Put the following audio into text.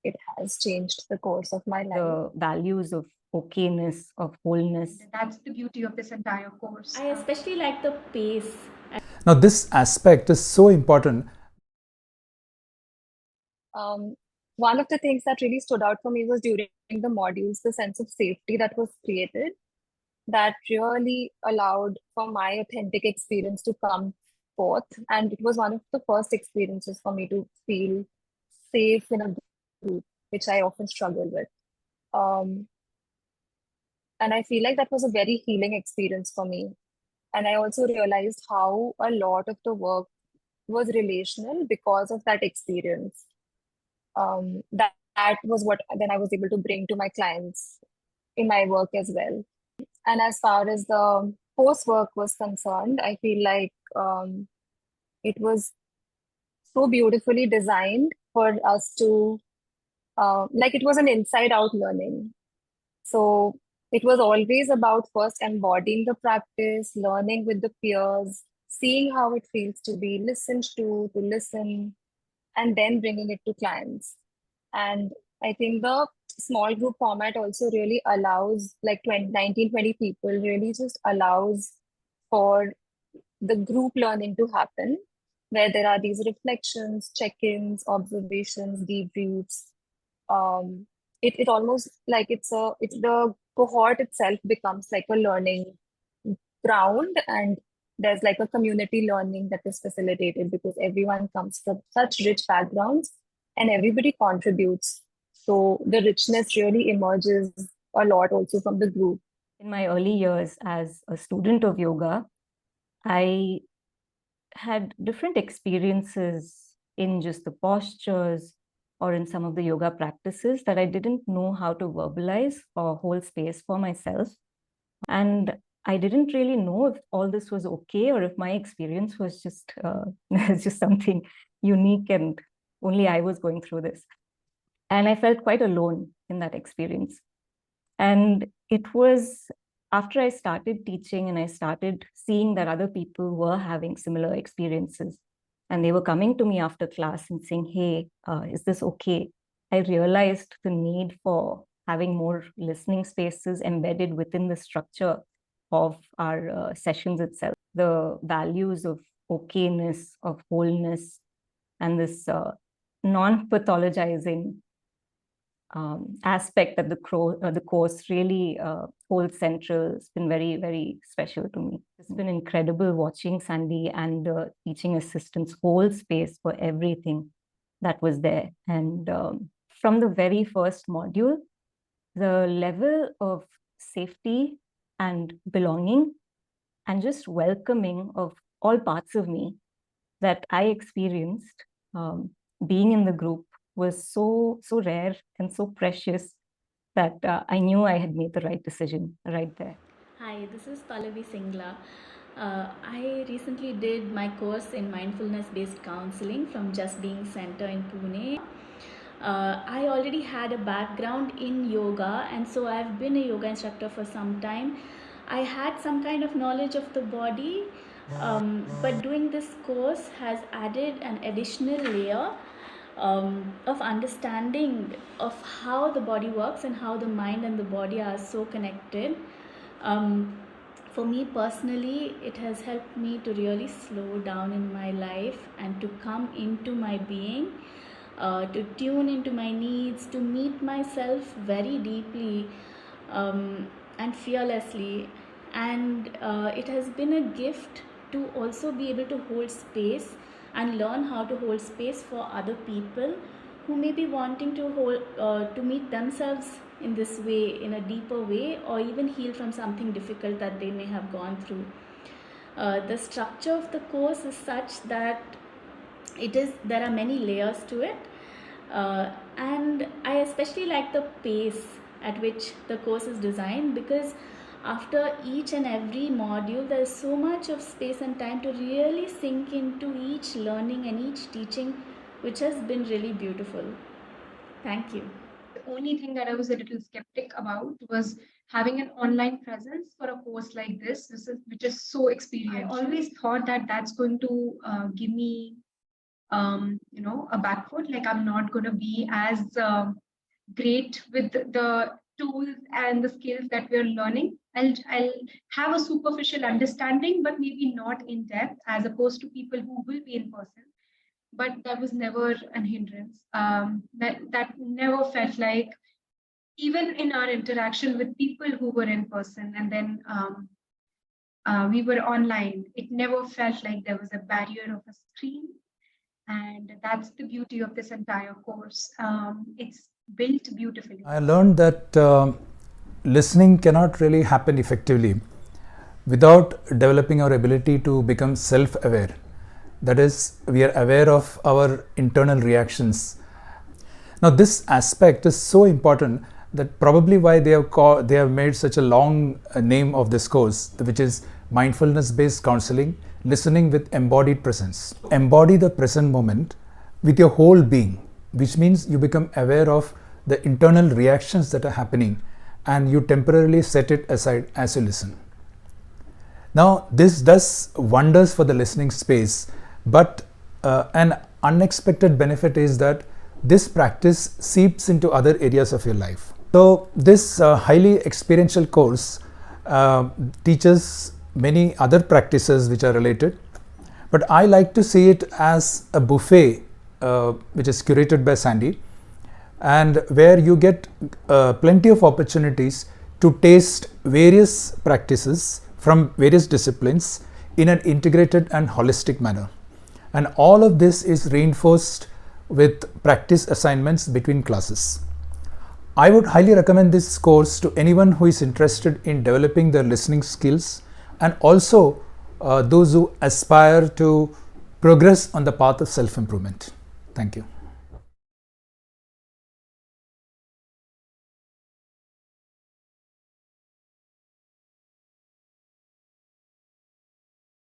it has changed the course of my life. The values of okayness, of wholeness. That's the beauty of this entire course. I especially like the pace. Now, this aspect is so important. One of the things that really stood out for me was during the modules, the sense of safety that was created that really allowed for my authentic experience to come forth. And it was one of the first experiences for me to feel safe in a group, which I often struggle with. Um, and I feel like that was a very healing experience for me. And I also realized how a lot of the work was relational because of that experience. That was what then I was able to bring to my clients in my work as well. And as far as the coursework was concerned, I feel like it was so beautifully designed for us to, like, it was an inside out learning. So it was always about first embodying the practice, learning with the peers, seeing how it feels to be listened to listen, and then bringing it to clients. And I think the small group format also really allows, like 19, 20 people, really just allows for the group learning to happen, where there are these reflections, check-ins, observations, debriefs. It almost like it's the cohort itself becomes like a learning ground, and there's like a community learning that is facilitated because everyone comes from such rich backgrounds and everybody contributes. So the richness really emerges a lot also from the group. In my early years as a student of yoga, I had different experiences in just the postures or in some of the yoga practices that I didn't know how to verbalize or hold space for myself. And I didn't really know if all this was okay or if my experience was just just something unique and only I was going through this. And I felt quite alone in that experience. And it was after I started teaching and I started seeing that other people were having similar experiences and they were coming to me after class and saying, hey, is this okay? I realized the need for having more listening spaces embedded within the structure of our sessions itself. The values of okayness, of wholeness, and this non-pathologizing aspect that the course really holds central. It's been very, very special to me. It's been incredible watching Sandy and the teaching assistants hold space for everything that was there. And from the very first module, the level of safety and belonging and just welcoming of all parts of me that I experienced being in the group was so rare and so precious that I knew I had made the right decision right there. Hi, this is Pallavi Singla. I recently did my course in mindfulness-based counseling from Just Being Center in Pune. I already had a background in yoga, and so I've been a yoga instructor for some time. I had some kind of knowledge of the body, but doing this course has added an additional layer of understanding of how the body works and how the mind and the body are so connected. For me personally, it has helped me to really slow down in my life and to come into my being, to tune into my needs, to meet myself very deeply and fearlessly. And it has been a gift to also be able to hold space and learn how to hold space for other people who may be wanting to to meet themselves in this way, in a deeper way, or even heal from something difficult that they may have gone through. The structure of the course is such that there are many layers to it, and I especially like the pace at which the course is designed, because after each and every module there is so much of space and time to really sink into each learning and each teaching, which has been really beautiful. Thank you. The only thing that I was a little skeptic about was having an online presence for a course like this, which is so experiential. I always thought that that's going to give me a back foot. Like I'm not going to be as great with the tools and the skills that we're learning. I'll have a superficial understanding, but maybe not in depth, as opposed to people who will be in person. But that was never an hindrance. That never felt like, even in our interaction with people who were in person and then we were online, it never felt like there was a barrier of a screen. And that's the beauty of this entire course. It's built beautifully. I learned that listening cannot really happen effectively without developing our ability to become self-aware. That is, we are aware of our internal reactions. Now, this aspect is so important that probably why they have made such a long name of this course, which is Mindfulness-based counseling, listening with embodied presence. Embody the present moment with your whole being, which means you become aware of the internal reactions that are happening and you temporarily set it aside as you listen. Now, this does wonders for the listening space, but an unexpected benefit is that this practice seeps into other areas of your life. So this highly experiential course teaches many other practices which are related, but I like to see it as a buffet which is curated by Sandy, and where you get plenty of opportunities to taste various practices from various disciplines in an integrated and holistic manner. And all of this is reinforced with practice assignments between classes. I would highly recommend this course to anyone who is interested in developing their listening skills, and also those who aspire to progress on the path of self-improvement. Thank you.